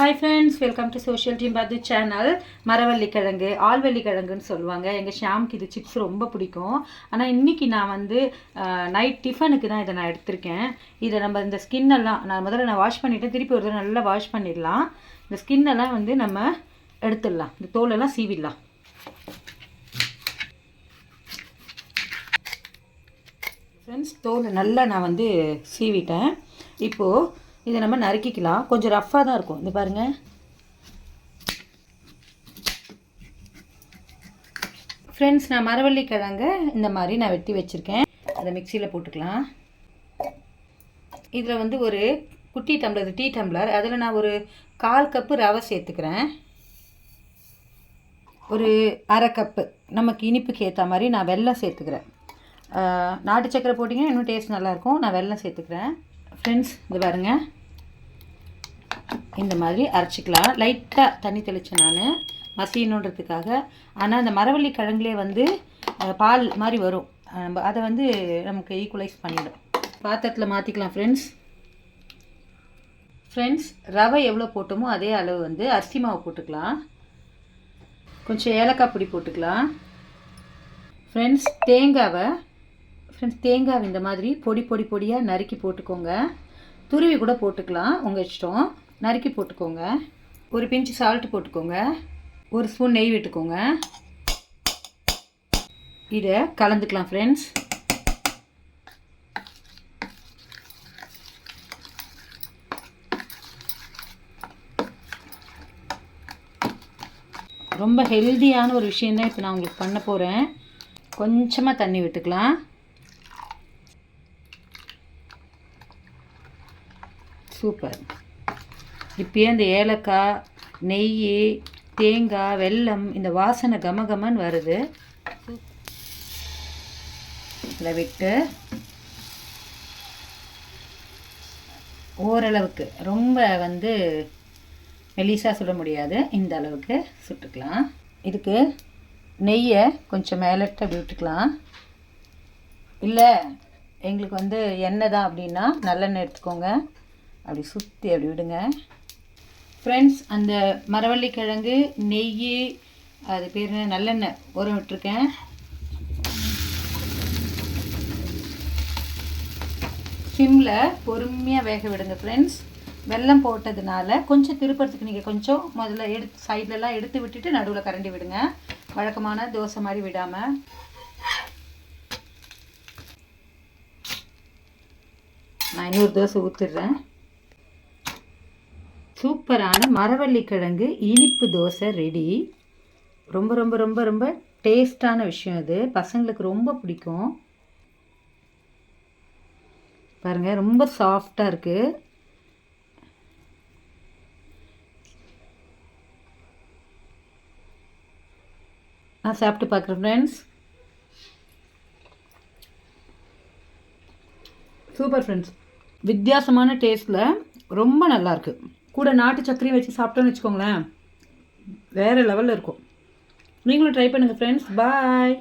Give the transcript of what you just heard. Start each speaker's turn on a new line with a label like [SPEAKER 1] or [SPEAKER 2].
[SPEAKER 1] Hi friends, welcome to social team பாது channel. மரவள்ளிக்கிழங்கு, ஆள்வள்ளிக்கிழங்குன்னு சொல்லுவாங்க. எங்கள் ஷாம்க்கு இது சிப்ஸ் ரொம்ப பிடிக்கும். ஆனால் இன்றைக்கி நான் வந்து நைட் டிஃபனுக்கு தான் இதை நான் எடுத்திருக்கேன். இதை நம்ம இந்த ஸ்கின்னெல்லாம் நான் வாஷ் பண்ணிவிட்டேன். திருப்பி ஒரு தடவை நல்லா வாஷ் பண்ணிடலாம். இந்த ஸ்கின்னெல்லாம் வந்து நம்ம எடுத்துடலாம். இந்த தோலெல்லாம் சீவிடலாம். ஃப்ரெண்ட்ஸ், தோலை நல்லா நான் வந்து சீவிட்டேன். இப்போது இதை நம்ம நறுக்கிக்கலாம். கொஞ்சம் ரஃப்பாக தான் இருக்கும். இந்த பாருங்கள். ஃப்ரெண்ட்ஸ், நான் மரவள்ளிக்கிழங்க இந்த மாதிரி நான் வெட்டி வச்சுருக்கேன். அதை மிக்சியில் போட்டுக்கலாம். இதில் வந்து ஒரு குட்டி டம்ளர், டீ டம்ளர், அதில் நான் ஒரு 1/4 கப்பு ரவை சேர்த்துக்கிறேன். ஒரு 1/2 கப்பு நமக்கு இனிப்புக்கு ஏற்ற மாதிரி நான் வெல்லம் சேர்த்துக்கிறேன். நாட்டு சக்கரை போட்டிங்கன்னா இன்னும் டேஸ்ட் நல்லாயிருக்கும். நான் வெல்லம் சேர்த்துக்கிறேன். ஃப்ரெண்ட்ஸ், இது பாருங்கள், இந்த மாதிரி அரைச்சிக்கலாம். லைட்டாக தண்ணி தெளித்தேன் நான் மசியணுன்றதுக்காக. ஆனால் அந்த மரவள்ளிக்கிழங்குலே வந்து பால் மாதிரி வரும். அதை வந்து நமக்கு ஈக்குவலைஸ் பண்ணிடும். பாத்திரத்தில் மாற்றிக்கலாம். ஃப்ரெண்ட்ஸ், ரவை எவ்வளோ போட்டோமோ அதே அளவு வந்து அரிசி மாவு போட்டுக்கலாம். கொஞ்சம் ஏலக்காய் பொடி போட்டுக்கலாம். ஃப்ரெண்ட்ஸ், தேங்காவை இந்த மாதிரி பொடியாக நறுக்கி போட்டுக்கோங்க. துருவி கூட போட்டுக்கலாம், உங்கள் இஷ்டம். நறுக்கி போட்டுக்கோங்க. ஒரு பிஞ்சு சால்ட்டு போட்டுக்கோங்க. ஒரு ஸ்பூன் நெய் விட்டுக்கோங்க. இதை கலந்துக்கலாம். ஃப்ரெண்ட்ஸ், ரொம்ப ஹெல்தியான ஒரு விஷயந்தான் இப்போ நான் உங்களுக்கு பண்ண போகிறேன். கொஞ்சமாக தண்ணி விட்டுக்கலாம். சூப்பர். இப்போயே இந்த ஏலக்காய், நெய், தேங்காய், வெல்லம், இந்த வாசனை கமகமன்னு வருது. இதில் விட்டு ஓரளவுக்கு, ரொம்ப வந்து மெலிசாக சுட முடியாது, இந்த அளவுக்கு சுட்டுக்கலாம். இதுக்கு நெய்யை கொஞ்சம் மேலட்டு அப்படி விட்டுக்கலாம். இல்லை எங்களுக்கு வந்து எண்ணெய் தான் அப்படின்னா நல்லெண்ணெய் எடுத்துக்கோங்க. அப்படி சுற்றி அப்படி விடுங்க. ஃப்ரெண்ட்ஸ், அந்த மரவள்ளிக்கிழங்கு, நெய், அது பேர் நல்லெண்ணெய் ஊற விட்டுருக்கேன். சிம்மில் பொறுமையாக வேக விடுங்க. ஃப்ரெண்ட்ஸ், வெல்லம் போட்டதுனால கொஞ்சம் திருப்பறதுக்கு நீங்கள் கொஞ்சம் முதல்ல சைட்லலாம் எடுத்து விட்டுட்டு நடுவில் கரண்டி விடுங்க. வழக்கமான தோசை மாதிரி விடாமல். நான் இன்னொரு தோசை ஊற்றிடுறேன். சூப்பரான மரவள்ளிக்கிழங்கு இனிப்பு தோசை ரெடி. ரொம்ப ரொம்ப ரொம்ப ரொம்ப டேஸ்டான விஷயம் இது. பசங்களுக்கு ரொம்ப பிடிக்கும். பாருங்கள், ரொம்ப சாஃப்டாக இருக்குது. நான் சாப்பிட்டு பார்க்குறேன். Friends, super. ஃப்ரெண்ட்ஸ், வித்தியாசமான டேஸ்ட்டில் ரொம்ப நல்லாயிருக்கு. கூட நாட்டு சர்க்கரையும் வச்சு சாப்பிட்டோன்னு வச்சுக்கோங்களேன், வேறு லெவலில் இருக்கும். நீங்களும் ட்ரை பண்ணுங்கள். ஃப்ரெண்ட்ஸ், பாய்.